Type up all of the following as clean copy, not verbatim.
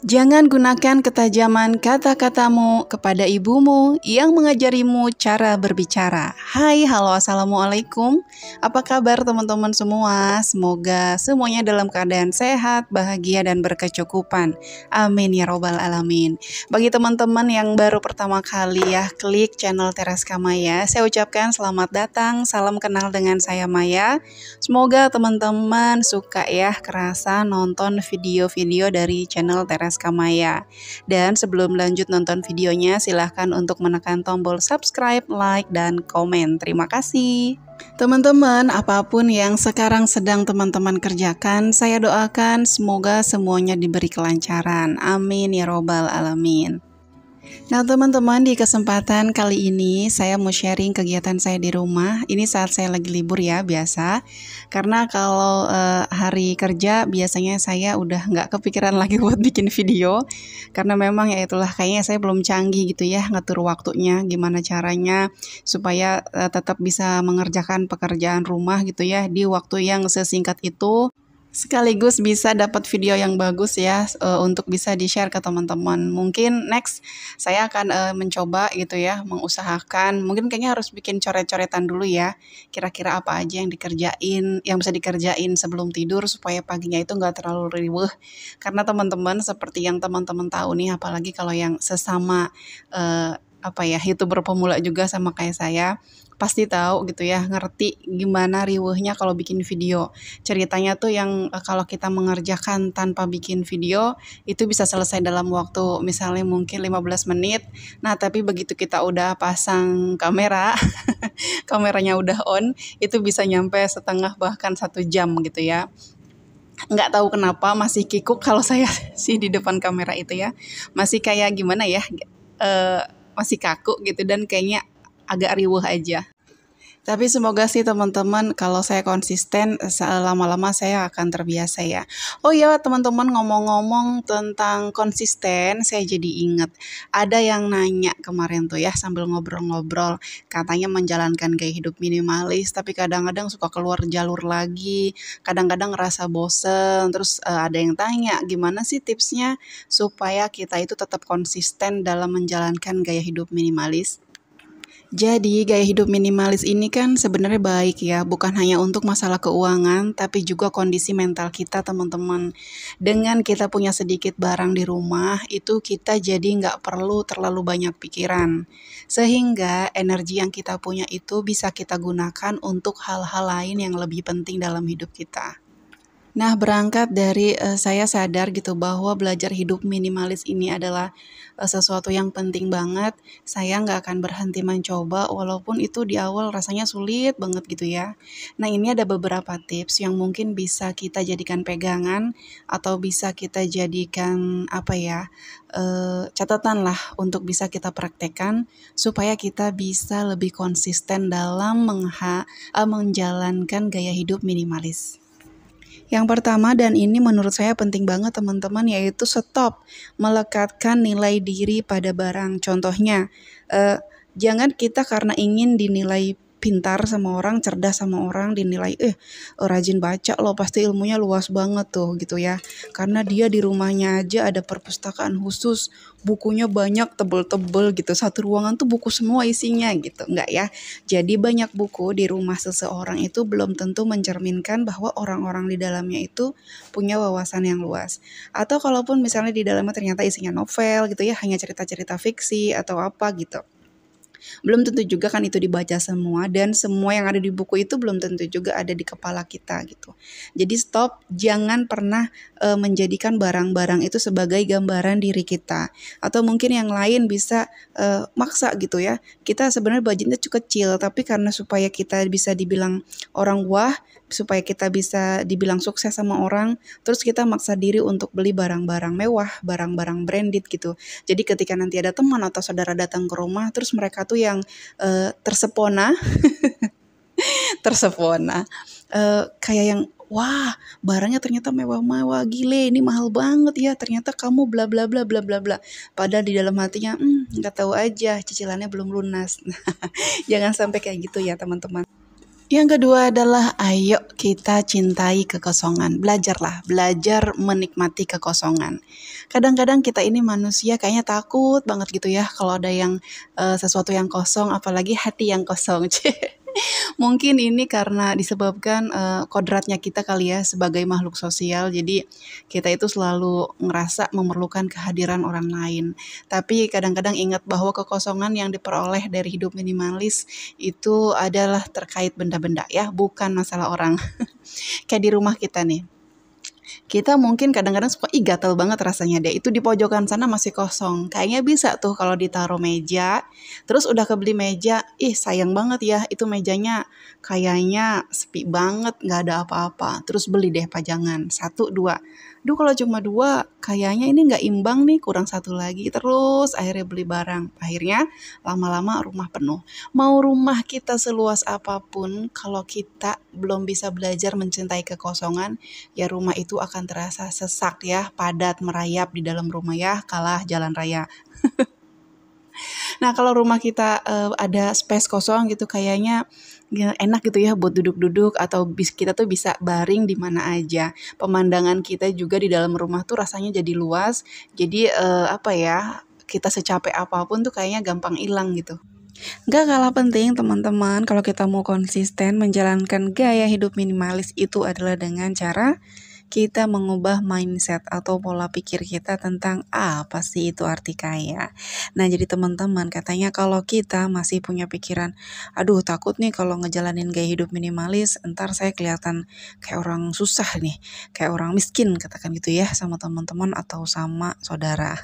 Jangan gunakan ketajaman kata-katamu kepada ibumu yang mengajarimu cara berbicara. Hai, halo, assalamualaikum. Apa kabar teman-teman semua? Semoga semuanya dalam keadaan sehat, bahagia, dan berkecukupan. Amin ya robbal alamin. Bagi teman-teman yang baru pertama kali ya klik channel Tereska Maya, saya ucapkan selamat datang, salam kenal dengan saya Maya. Semoga teman-teman suka ya kerasa nonton video-video dari channel Tereska Maya. Dan sebelum lanjut nonton videonya, silahkan untuk menekan tombol subscribe, like, dan komen. Terima kasih. Teman-teman, apapun yang sekarang sedang teman-teman kerjakan, saya doakan semoga semuanya diberi kelancaran. Amin ya robbal alamin. Nah teman-teman, di kesempatan kali ini saya mau sharing kegiatan saya di rumah. Ini saat saya lagi libur ya, biasa. Karena kalau hari kerja biasanya saya udah nggak kepikiran lagi buat bikin video. Karena memang ya itulah, kayaknya saya belum canggih gitu ya ngatur waktunya. Gimana caranya supaya tetap bisa mengerjakan pekerjaan rumah gitu ya di waktu yang sesingkat itu. Sekaligus bisa dapat video yang bagus ya untuk bisa di-share ke teman-teman. Mungkin next saya akan mencoba gitu ya, mengusahakan. Mungkin kayaknya harus bikin coret-coretan dulu ya. Kira-kira apa aja yang dikerjain, yang bisa dikerjain sebelum tidur supaya paginya itu nggak terlalu riweuh. Karena teman-teman seperti yang teman-teman tahu nih, apalagi kalau yang sesama YouTuber pemula juga sama kayak saya, pasti tahu gitu ya, ngerti gimana riweuhnya kalau bikin video. Ceritanya tuh yang kalau kita mengerjakan tanpa bikin video itu bisa selesai dalam waktu misalnya mungkin 15 menit. Nah, tapi begitu kita udah pasang kamera, kameranya udah on, itu bisa nyampe setengah bahkan 1 jam gitu ya. Nggak tahu kenapa masih kikuk kalau saya sih di depan kamera itu ya. Masih kayak gimana ya, masih kaku gitu dan kayaknya agak riweuh aja. Tapi semoga sih teman-teman kalau saya konsisten lama-lama saya akan terbiasa ya. Oh iya teman-teman, ngomong-ngomong tentang konsisten, saya jadi inget ada yang nanya kemarin tuh ya sambil ngobrol-ngobrol, katanya menjalankan gaya hidup minimalis tapi kadang-kadang suka keluar jalur lagi, kadang-kadang ngerasa bosen. Terus ada yang tanya gimana sih tipsnya supaya kita itu tetap konsisten dalam menjalankan gaya hidup minimalis. Jadi gaya hidup minimalis ini kan sebenarnya baik ya, bukan hanya untuk masalah keuangan, tapi juga kondisi mental kita teman-teman. Dengan kita punya sedikit barang di rumah, itu kita jadi nggak perlu terlalu banyak pikiran. Sehingga energi yang kita punya itu bisa kita gunakan untuk hal-hal lain yang lebih penting dalam hidup kita. Nah, berangkat dari saya sadar gitu bahwa belajar hidup minimalis ini adalah sesuatu yang penting banget. Saya nggak akan berhenti mencoba walaupun itu di awal rasanya sulit banget gitu ya. Nah, ini ada beberapa tips yang mungkin bisa kita jadikan pegangan atau bisa kita jadikan catatan lah untuk bisa kita praktekkan supaya kita bisa lebih konsisten dalam menjalankan gaya hidup minimalis. Yang pertama, dan ini menurut saya penting banget teman-teman, yaitu stop melekatkan nilai diri pada barang. Contohnya, jangan kita karena ingin dinilai pintar sama orang, cerdas sama orang, dinilai rajin baca loh, pasti ilmunya luas banget tuh gitu ya. Karena dia di rumahnya aja ada perpustakaan khusus, bukunya banyak, tebel-tebel gitu. Satu ruangan tuh buku semua isinya gitu. Enggak ya. Jadi banyak buku di rumah seseorang itu belum tentu mencerminkan bahwa orang-orang di dalamnya itu punya wawasan yang luas. Atau kalaupun misalnya di dalamnya ternyata isinya novel gitu ya, hanya cerita-cerita fiksi atau apa gitu. Belum tentu juga kan itu dibaca semua, dan semua yang ada di buku itu belum tentu juga ada di kepala kita gitu. Jadi stop, jangan pernah menjadikan barang-barang itu sebagai gambaran diri kita. Atau mungkin yang lain bisa maksa gitu ya. Kita sebenarnya budgetnya cukup kecil, tapi karena supaya kita bisa dibilang orang wah, supaya kita bisa dibilang sukses sama orang, terus kita maksa diri untuk beli barang-barang mewah, barang-barang branded gitu. Jadi ketika nanti ada teman atau saudara datang ke rumah, terus mereka tuh yang tersepona kayak yang wah barangnya ternyata mewah-mewah, gile ini mahal banget ya, ternyata kamu bla bla bla bla bla bla, padahal di dalam hatinya nggak tahu aja cicilannya belum lunas. Jangan sampai kayak gitu ya teman-teman. Yang kedua adalah ayo kita cintai kekosongan. Belajarlah, belajar menikmati kekosongan. Kadang-kadang kita ini manusia kayaknya takut banget gitu ya kalau ada yang sesuatu yang kosong, apalagi hati yang kosong. Mungkin ini karena disebabkan kodratnya kita kali ya sebagai makhluk sosial. Jadi kita itu selalu ngerasa memerlukan kehadiran orang lain. Tapi kadang-kadang ingat bahwa kekosongan yang diperoleh dari hidup minimalis itu adalah terkait benda-benda ya, bukan masalah orang. Kayak di rumah kita nih. Kita mungkin kadang-kadang suka, ih gatel banget rasanya deh, itu di pojokan sana masih kosong. Kayaknya bisa tuh kalau ditaruh meja, terus udah kebeli meja, ih sayang banget ya, itu mejanya kayaknya sepi banget, nggak ada apa-apa. Terus beli deh pajangan, satu, dua. Duh kalau cuma dua, kayaknya ini nggak imbang nih, kurang satu lagi. Terus akhirnya beli barang. Akhirnya lama-lama rumah penuh. Mau rumah kita seluas apapun, kalau kita belum bisa belajar mencintai kekosongan, ya rumah itu akan terasa sesak ya, padat merayap di dalam rumah ya, kalah jalan raya. Nah, kalau rumah kita ada space kosong gitu kayaknya ya, enak gitu ya buat duduk-duduk atau kita tuh bisa baring di mana aja. Pemandangan kita juga di dalam rumah tuh rasanya jadi luas. Jadi apa ya? Kita secapek apapun tuh kayaknya gampang hilang gitu. Gak kalah penting teman-teman, kalau kita mau konsisten menjalankan gaya hidup minimalis itu adalah dengan cara kita mengubah mindset atau pola pikir kita tentang apa sih itu arti kaya. Nah jadi teman-teman, katanya kalau kita masih punya pikiran, aduh takut nih kalau ngejalanin gaya hidup minimalis, ntar saya kelihatan kayak orang susah nih, kayak orang miskin katakan gitu ya sama teman-teman atau sama saudara.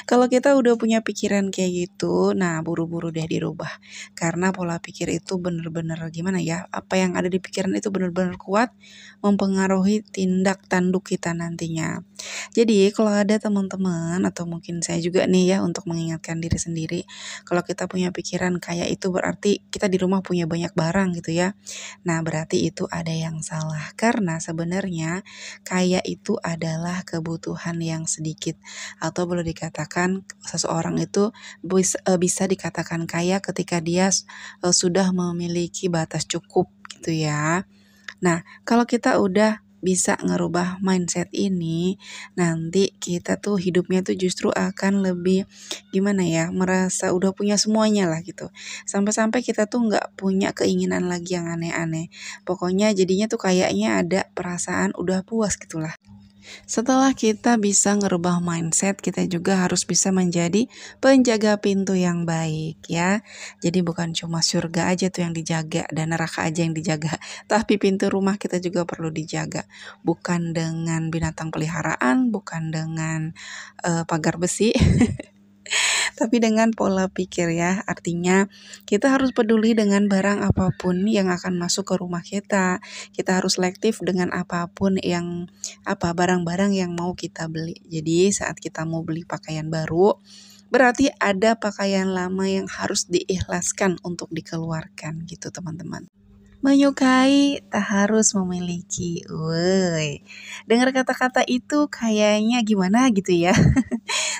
Kalau kita udah punya pikiran kayak gitu, nah buru-buru deh dirubah. Karena pola pikir itu bener-bener gimana ya, apa yang ada di pikiran itu bener-bener kuat, mempengaruhi tindak tanduk kita nantinya. Jadi kalau ada teman-teman atau mungkin saya juga nih ya untuk mengingatkan diri sendiri, kalau kita punya pikiran kayak itu berarti kita di rumah punya banyak barang gitu ya. Nah berarti itu ada yang salah. Karena sebenarnya kaya itu adalah kebutuhan yang sedikit atau boleh dikatakan seseorang itu bisa dikatakan kaya ketika dia sudah memiliki batas cukup gitu ya. Nah, kalau kita udah bisa ngerubah mindset ini, nanti kita tuh hidupnya tuh justru akan lebih gimana ya, merasa udah punya semuanya lah gitu. Sampai-sampai kita tuh nggak punya keinginan lagi yang aneh-aneh. Pokoknya jadinya tuh kayaknya ada perasaan udah puas gitulah. Setelah kita bisa ngerubah mindset, kita juga harus bisa menjadi penjaga pintu yang baik ya. Jadi bukan cuma surga aja tuh yang dijaga dan neraka aja yang dijaga, tapi pintu rumah kita juga perlu dijaga. Bukan dengan binatang peliharaan, bukan dengan pagar besi, tapi dengan pola pikir ya. Artinya kita harus peduli dengan barang apapun yang akan masuk ke rumah kita. Kita harus selektif dengan apapun yang barang-barang yang mau kita beli. Jadi saat kita mau beli pakaian baru, berarti ada pakaian lama yang harus diikhlaskan untuk dikeluarkan gitu teman-teman. Menyukai tak harus memiliki. Woi, dengar kata-kata itu kayaknya gimana gitu ya.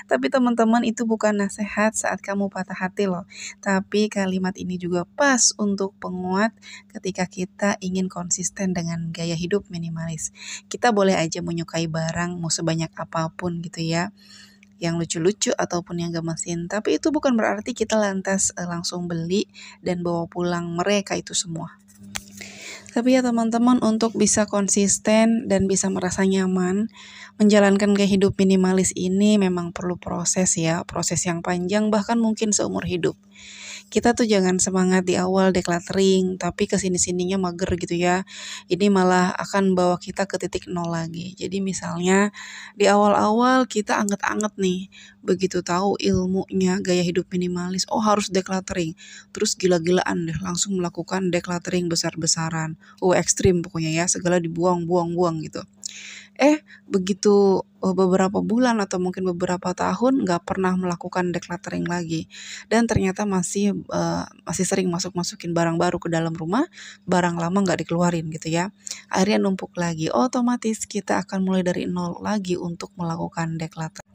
Tapi teman-teman itu bukan nasihat saat kamu patah hati loh. Tapi kalimat ini juga pas untuk penguat ketika kita ingin konsisten dengan gaya hidup minimalis. Kita boleh aja menyukai barang mau sebanyak apapun gitu ya, yang lucu-lucu ataupun yang gemesin. Tapi itu bukan berarti kita lantas langsung beli dan bawa pulang mereka itu semua. Tapi ya teman-teman, untuk bisa konsisten dan bisa merasa nyaman menjalankan gaya hidup minimalis ini memang perlu proses ya, proses yang panjang bahkan mungkin seumur hidup. Kita tuh jangan semangat di awal decluttering, tapi kesini-sininya mager gitu ya. Ini malah akan bawa kita ke titik nol lagi. Jadi misalnya di awal-awal kita anget-anget nih, begitu tahu ilmunya gaya hidup minimalis, oh harus decluttering. Terus gila-gilaan deh, langsung melakukan decluttering besar-besaran. Oh ekstrim pokoknya ya, segala dibuang-buang-buang gitu. Begitu beberapa bulan atau mungkin beberapa tahun nggak pernah melakukan decluttering lagi, dan ternyata masih sering masukin barang baru ke dalam rumah, barang lama nggak dikeluarin gitu ya. Akhirnya numpuk lagi, otomatis kita akan mulai dari nol lagi untuk melakukan decluttering.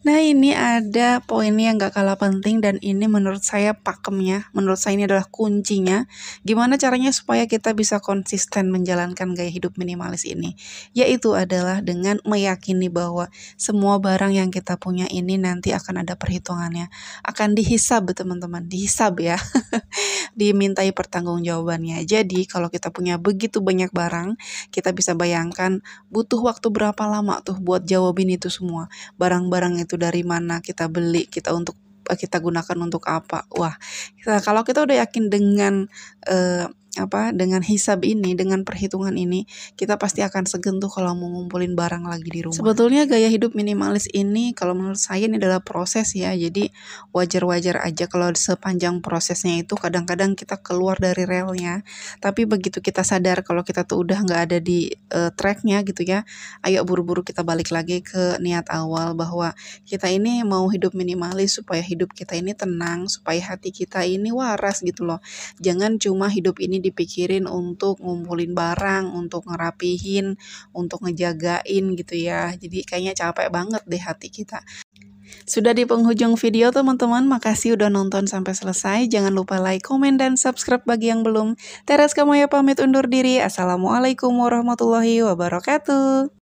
Nah, ini ada poinnya yang gak kalah penting dan ini menurut saya pakemnya, menurut saya ini adalah kuncinya. Gimana caranya supaya kita bisa konsisten menjalankan gaya hidup minimalis ini? Yaitu adalah dengan meyakini bahwa semua barang yang kita punya ini nanti akan ada perhitungannya. Akan dihisab teman-teman, dihisab ya. Dimintai pertanggungjawabannya. Jadi kalau kita punya begitu banyak barang, kita bisa bayangkan butuh waktu berapa lama tuh buat jawabin itu semua. Barang-barang itu dari mana kita beli, kita gunakan untuk apa. Wah, kalau kita udah yakin dengan dengan hisab ini, dengan perhitungan ini, kita pasti akan segan tuh kalau mau ngumpulin barang lagi di rumah. Sebetulnya gaya hidup minimalis ini kalau menurut saya ini adalah proses ya. Jadi wajar-wajar aja kalau sepanjang prosesnya itu kadang-kadang kita keluar dari relnya. Tapi begitu kita sadar kalau kita tuh udah nggak ada di tracknya gitu ya, ayo buru-buru kita balik lagi ke niat awal bahwa kita ini mau hidup minimalis supaya hidup kita ini tenang, supaya hati kita ini waras gitu loh. Jangan cuma hidup ini dipikirin untuk ngumpulin barang, untuk ngerapihin, untuk ngejagain gitu ya. Jadi kayaknya capek banget deh hati kita. Sudah di penghujung video teman-teman, makasih udah nonton sampai selesai. Jangan lupa like, komen, dan subscribe bagi yang belum. Teras Kamaya pamit undur diri. Assalamualaikum warahmatullahi wabarakatuh.